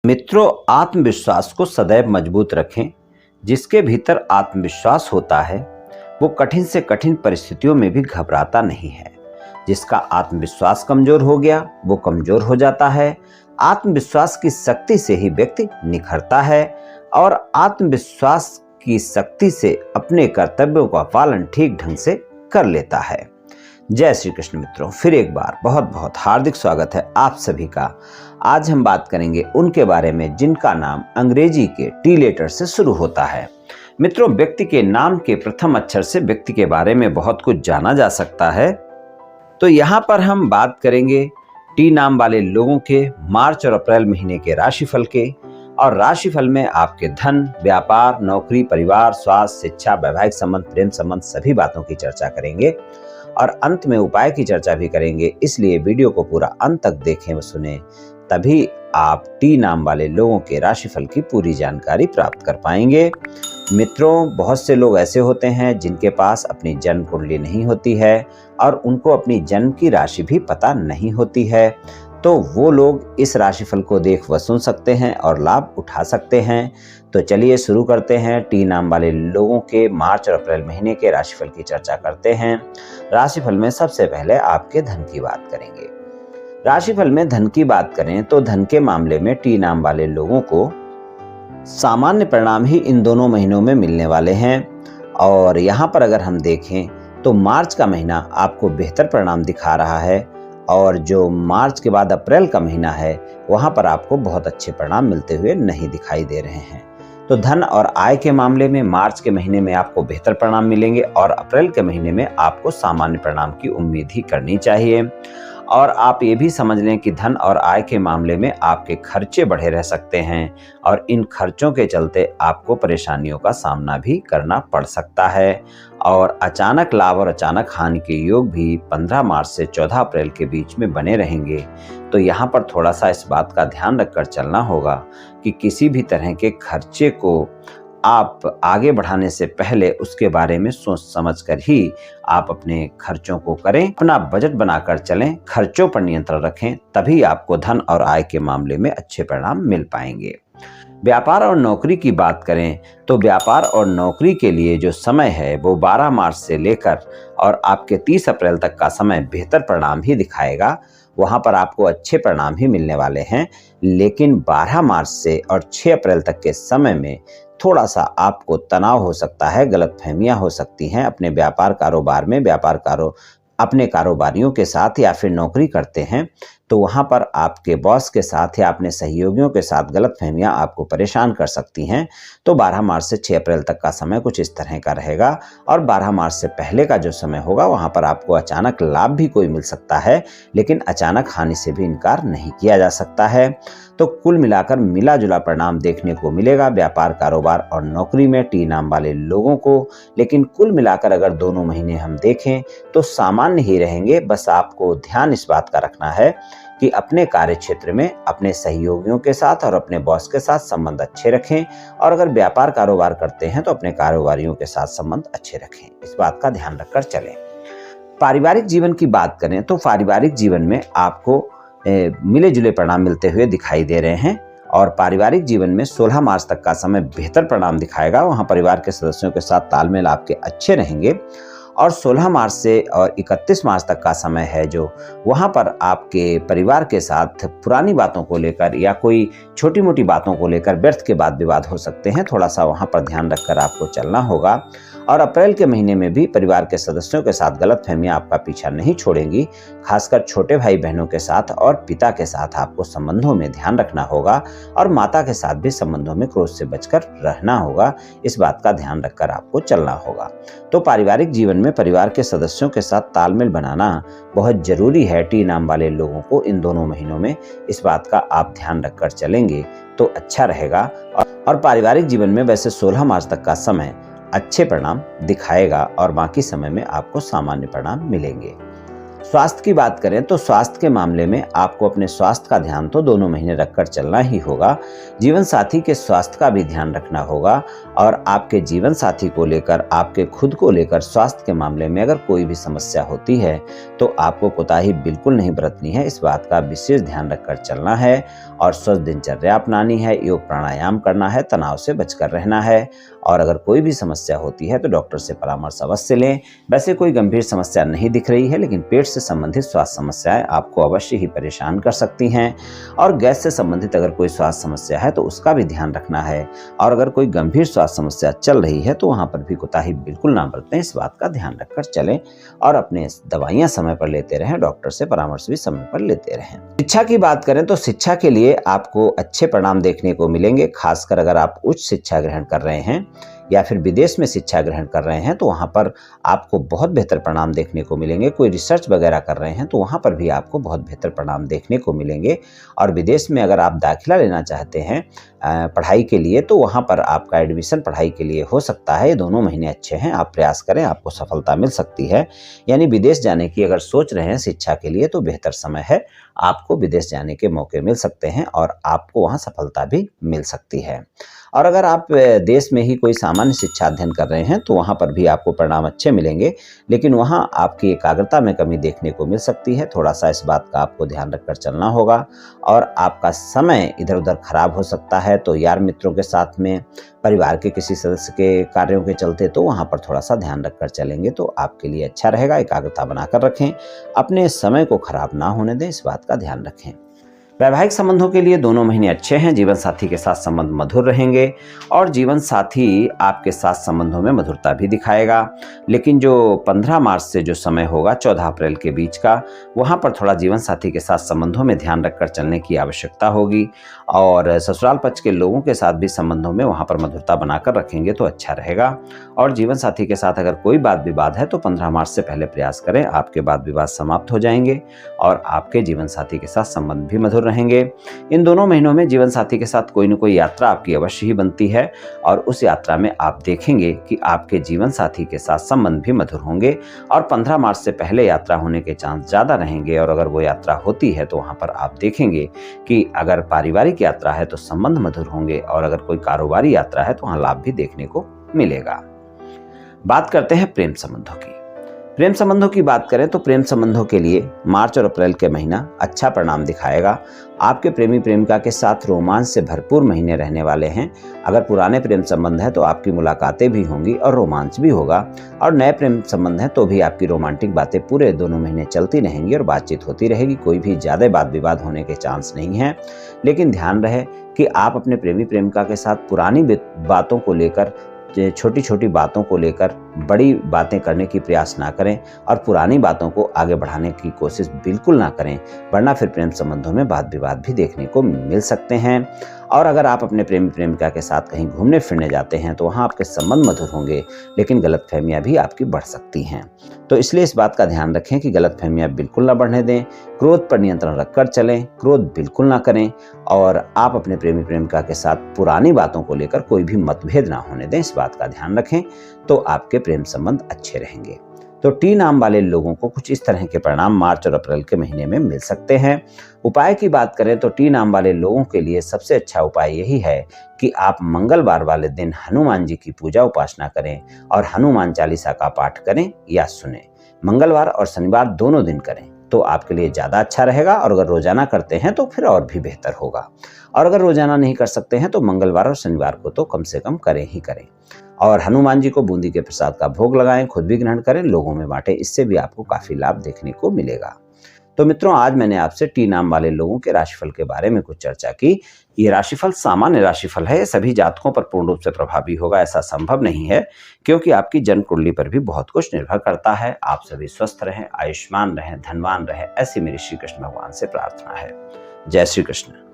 मित्रों, आत्मविश्वास को सदैव मजबूत रखें। जिसके भीतर आत्मविश्वास होता है वो कठिन से कठिन परिस्थितियों में भी घबराता नहीं है। जिसका आत्मविश्वास कमजोर हो गया वो कमजोर हो जाता है। आत्मविश्वास की शक्ति से ही व्यक्ति निखरता है और आत्मविश्वास की शक्ति से अपने कर्तव्यों का पालन ठीक ढंग से कर लेता है। जय श्री कृष्ण मित्रों, फिर एक बार बहुत बहुत हार्दिक स्वागत है आप सभी का। आज हम बात करेंगे उनके बारे में जिनका नाम अंग्रेजी के टी लेटर से शुरू होता है। मित्रों, व्यक्ति के नाम के प्रथम अक्षर से व्यक्ति के बारे में बहुत कुछ जाना जा सकता है। तो यहाँ पर हम बात करेंगे टी नाम वाले लोगों के मार्च और अप्रैल महीने के राशिफल के। और राशिफल में आपके धन, व्यापार, नौकरी, परिवार, स्वास्थ्य, शिक्षा, वैवाहिक संबंध, प्रेम संबंध सभी बातों की चर्चा करेंगे और अंत में उपाय की चर्चा भी करेंगे। इसलिए वीडियो को पूरा अंत तक देखें व सुने, तभी आप टी नाम वाले लोगों के राशिफल की पूरी जानकारी प्राप्त कर पाएंगे। मित्रों, बहुत से लोग ऐसे होते हैं जिनके पास अपनी जन्म कुंडली नहीं होती है और उनको अपनी जन्म की राशि भी पता नहीं होती है। तो वो लोग इस राशिफल को देख व सुन सकते हैं और लाभ उठा सकते हैं। तो चलिए शुरू करते हैं। टी नाम वाले लोगों के मार्च और अप्रैल महीने के राशिफल की चर्चा करते हैं। राशिफल में सबसे पहले आपके धन की बात करेंगे। राशिफल में धन की बात करें तो धन के मामले में टी नाम वाले लोगों को सामान्य परिणाम ही इन दोनों महीनों में मिलने वाले हैं। और यहाँ पर अगर हम देखें तो मार्च का महीना आपको बेहतर परिणाम दिखा रहा है और जो मार्च के बाद अप्रैल का महीना है वहाँ पर आपको बहुत अच्छे परिणाम मिलते हुए नहीं दिखाई दे रहे हैं। तो धन और आय के मामले में मार्च के महीने में आपको बेहतर परिणाम मिलेंगे और अप्रैल के महीने में आपको सामान्य परिणाम की उम्मीद ही करनी चाहिए। और आप ये भी समझ लें कि धन और आय के मामले में आपके खर्चे बढ़े रह सकते हैं और इन खर्चों के चलते आपको परेशानियों का सामना भी करना पड़ सकता है। और अचानक लाभ और अचानक हानि के योग भी 15 मार्च से 14 अप्रैल के बीच में बने रहेंगे। तो यहाँ पर थोड़ा सा इस बात का ध्यान रखकर चलना होगा कि किसी भी तरह के खर्चे को आप आगे बढ़ाने से पहले उसके बारे में सोच समझकर ही आप अपने खर्चों को करें। अपना बजट बनाकर चलें, खर्चों पर नियंत्रण रखें, तभी आपको धन और आय के मामले में अच्छे परिणाम मिल पाएंगे। व्यापार और नौकरी की बात करें तो व्यापार और नौकरी के लिए जो समय है वो 12 मार्च से लेकर और आपके 30 अप्रैल तक का समय बेहतर परिणाम ही दिखाएगा। वहां पर आपको अच्छे परिणाम ही मिलने वाले हैं। लेकिन 12 मार्च से और 6 अप्रैल तक के समय में थोड़ा सा आपको तनाव हो सकता है, गलतफहमियां हो सकती हैं अपने व्यापार कारोबार में। अपने कारोबारियों के साथ या फिर नौकरी करते हैं तो वहां पर आपके बॉस के साथ या अपने सहयोगियों के साथ गलतफहमियां आपको परेशान कर सकती हैं। तो 12 मार्च से 6 अप्रैल तक का समय कुछ इस तरह का रहेगा और 12 मार्च से पहले का जो समय होगा वहां पर आपको अचानक लाभ भी कोई मिल सकता है, लेकिन अचानक हानि से भी इनकार नहीं किया जा सकता है। तो कुल मिलाकर मिला जुला परिणाम देखने को मिलेगा व्यापार, कारोबार और नौकरी में टी नाम वाले लोगों को। लेकिन कुल मिलाकर अगर दोनों महीने हम देखें तो सामान्य ही रहेंगे। बस आपको ध्यान इस बात का रखना है कि अपने कार्य क्षेत्र में अपने सहयोगियों के साथ और अपने बॉस के साथ संबंध अच्छे रखें और अगर व्यापार कारोबार करते हैं तो अपने कारोबारियों के साथ संबंध अच्छे रखें। इस बात का ध्यान रखकर चलें। पारिवारिक जीवन की बात करें तो पारिवारिक जीवन में आपको मिले जुले परिणाम मिलते हुए दिखाई दे रहे हैं और पारिवारिक जीवन में 16 मार्च तक का समय बेहतर परिणाम दिखाएगा। वहां परिवार के सदस्यों के साथ तालमेल आपके अच्छे रहेंगे और 16 मार्च से और 31 मार्च तक का समय है जो वहां पर आपके परिवार के साथ पुरानी बातों को लेकर या कोई छोटी मोटी बातों को लेकर व्यर्थ के वाद विवाद हो सकते हैं। थोड़ा सा वहां पर ध्यान रखकर आपको चलना होगा। और अप्रैल के महीने में भी परिवार के सदस्यों के साथ गलतफहमियां आपका पीछा नहीं छोड़ेंगी। खासकर छोटे भाई बहनों के साथ और पिता के साथ आपको संबंधों में ध्यान रखना होगा और माता के साथ भी संबंधों में क्रोध से बचकर रहना होगा। इस बात का ध्यान रखकर आपको चलना होगा। तो पारिवारिक जीवन में परिवार के सदस्यों के साथ तालमेल बनाना बहुत जरूरी है टी नाम वाले लोगों को इन दोनों महीनों में। इस बात का आप ध्यान रखकर चलेंगे तो अच्छा रहेगा। और पारिवारिक जीवन में वैसे 16 मार्च तक का समय अच्छे परिणाम दिखाएगा और बाकी समय में आपको सामान्य परिणाम मिलेंगे। स्वास्थ्य की बात करें तो स्वास्थ्य के मामले में आपको अपने स्वास्थ्य का ध्यान तो दोनों महीने रखकर चलना ही होगा। जीवन साथी के स्वास्थ्य का भी ध्यान रखना होगा और आपके जीवन साथी को लेकर, आपके खुद को लेकर स्वास्थ्य के मामले में अगर कोई भी समस्या होती है तो आपको कोताही बिल्कुल नहीं बरतनी है। इस बात का विशेष ध्यान रखकर चलना है और स्वस्थ दिनचर्या अपनानी है, योग प्राणायाम करना है, तनाव से बचकर रहना है और अगर कोई भी समस्या होती है तो डॉक्टर से परामर्श अवश्य लें। वैसे कोई गंभीर समस्या नहीं दिख रही है, लेकिन पेट से संबंधित स्वास्थ्य समस्याएं आपको अवश्य ही परेशान कर सकती हैं और गैस से संबंधित अगर कोई स्वास्थ्य समस्या है तो उसका भी ध्यान रखना है और अगर कोई गंभीर स्वास्थ्य समस्या चल रही है तो वहां पर भी कोताही बिल्कुल ना बरतें। इस बात का ध्यान रखकर चलें और अपने दवाइयां समय पर लेते रहें, डॉक्टर से परामर्श भी समय पर लेते रहें। शिक्षा की बात करें तो शिक्षा के लिए आपको अच्छे परिणाम देखने को मिलेंगे। खासकर अगर आप उच्च शिक्षा ग्रहण कर रहे हैं या फिर विदेश में शिक्षा ग्रहण कर रहे हैं तो वहाँ पर आपको बहुत बेहतर परिणाम देखने को मिलेंगे। कोई रिसर्च वगैरह कर रहे हैं तो वहाँ पर भी आपको बहुत बेहतर परिणाम देखने को मिलेंगे और विदेश में अगर आप दाखिला लेना चाहते हैं पढ़ाई के लिए तो वहाँ पर आपका एडमिशन पढ़ाई के लिए हो सकता है। ये दोनों महीने अच्छे हैं, आप प्रयास करें, आपको सफलता मिल सकती है। यानी विदेश जाने की अगर सोच रहे हैं शिक्षा के लिए तो बेहतर समय है, आपको विदेश जाने के मौके मिल सकते हैं और आपको वहाँ सफलता भी मिल सकती है। और अगर आप देश में ही कोई सामान्य शिक्षा अध्ययन कर रहे हैं तो वहाँ पर भी आपको परिणाम अच्छे मिलेंगे, लेकिन वहाँ आपकी एकाग्रता में कमी देखने को मिल सकती है। थोड़ा सा इस बात का आपको ध्यान रखकर चलना होगा और आपका समय इधर उधर खराब हो सकता है। तो यार मित्रों के साथ में, परिवार के किसी सदस्य के कार्यों के चलते तो वहाँ पर थोड़ा सा ध्यान रखकर चलेंगे तो आपके लिए अच्छा रहेगा। एकाग्रता बनाकर रखें, अपने समय को खराब ना होने दें, इस बात का ध्यान रखें। वैवाहिक संबंधों के लिए दोनों महीने अच्छे हैं। जीवन साथी के साथ संबंध मधुर रहेंगे और जीवन साथी आपके साथ संबंधों में मधुरता भी दिखाएगा। लेकिन जो 15 मार्च से जो समय होगा 14 अप्रैल के बीच का, वहाँ पर थोड़ा जीवन साथी के साथ संबंधों में ध्यान रखकर चलने की आवश्यकता होगी और ससुराल पक्ष के लोगों के साथ भी संबंधों में वहाँ पर मधुरता बनाकर रखेंगे तो अच्छा रहेगा। और जीवन साथी के साथ अगर कोई बात विवाद है तो 15 मार्च से पहले प्रयास करें, आपके वाद विवाद समाप्त हो जाएंगे और आपके जीवन साथी के साथ संबंध भी मधुर रहेंगे। इन दोनों महीनों में जीवन साथी के साथ कोई न कोई यात्रा आपकी अवश्य ही बनती है और उस यात्रा में आप देखेंगे कि आपके जीवन साथी के साथ संबंध भी मधुर होंगे और 15 मार्च से पहले यात्रा होने के चांस ज्यादा रहेंगे। और अगर वो यात्रा होती है तो वहां पर आप देखेंगे कि अगर पारिवारिक यात्रा है तो संबंध मधुर होंगे और अगर कोई कारोबारी यात्रा है तो वहां लाभ भी देखने को मिलेगा। बात करते हैं प्रेम संबंधों की। प्रेम संबंधों की बात करें तो प्रेम संबंधों के लिए मार्च और अप्रैल के महीना अच्छा परिणाम दिखाएगा। आपके प्रेमी प्रेमिका के साथ रोमांच से भरपूर महीने रहने वाले हैं। अगर पुराने प्रेम संबंध है तो आपकी मुलाकातें भी होंगी और रोमांच भी होगा और नए प्रेम संबंध है तो भी आपकी रोमांटिक बातें पूरे दोनों महीने चलती रहेंगी और बातचीत होती रहेगी। कोई भी ज्यादा वाद विवाद होने के चांस नहीं है, लेकिन ध्यान रहे कि आप अपने प्रेमी प्रेमिका के साथ पुरानी बातों को लेकर, छोटी छोटी बातों को लेकर बड़ी बातें करने की प्रयास ना करें और पुरानी बातों को आगे बढ़ाने की कोशिश बिल्कुल ना करें, वरना फिर प्रेम संबंधों में वाद विवाद भी देखने को मिल सकते हैं। और अगर आप अपने प्रेमी प्रेमिका के साथ कहीं घूमने फिरने जाते हैं तो वहाँ आपके संबंध मधुर होंगे, लेकिन गलतफहमियां भी आपकी बढ़ सकती हैं। तो इसलिए इस बात का ध्यान रखें कि गलतफहमियां बिल्कुल ना बढ़ने दें, क्रोध पर नियंत्रण रखकर चलें, क्रोध बिल्कुल ना करें और आप अपने प्रेमी प्रेमिका के साथ पुरानी बातों को लेकर कोई भी मतभेद ना होने दें, इस बात का ध्यान रखें तो आपके प्रेम संबंध अच्छे रहेंगे। तो टी नाम वाले लोगों को कुछ इस तरह के परिणाम मार्च और अप्रैल के महीने में मिल सकते हैं। उपाय की बात करें तो टी नाम वाले लोगों के लिए सबसे अच्छा उपाय यही है कि आप मंगलवार वाले दिन हनुमान जी की पूजा उपासना करें और हनुमान चालीसा का पाठ करें या सुनें। मंगलवार और शनिवार दोनों दिन करें तो आपके लिए ज़्यादा अच्छा रहेगा और अगर रोजाना करते हैं तो फिर और भी बेहतर होगा। और अगर रोजाना नहीं कर सकते हैं तो मंगलवार और शनिवार को तो कम से कम करें ही करें। और हनुमान जी को बूंदी के प्रसाद का भोग लगाएं, खुद भी ग्रहण करें, लोगों में बांटें, इससे भी आपको काफी लाभ देखने को मिलेगा। तो मित्रों, आज मैंने आपसे टी नाम वाले लोगों के राशिफल के बारे में कुछ चर्चा की। ये राशिफल सामान्य राशिफल है, सभी जातकों पर पूर्ण रूप से प्रभावी होगा ऐसा संभव नहीं है, क्योंकि आपकी जन्म कुंडली पर भी बहुत कुछ निर्भर करता है। आप सभी स्वस्थ रहें, आयुष्मान रहें, धनवान रहें, ऐसी मेरी श्री कृष्ण भगवान से प्रार्थना है। जय श्री कृष्ण।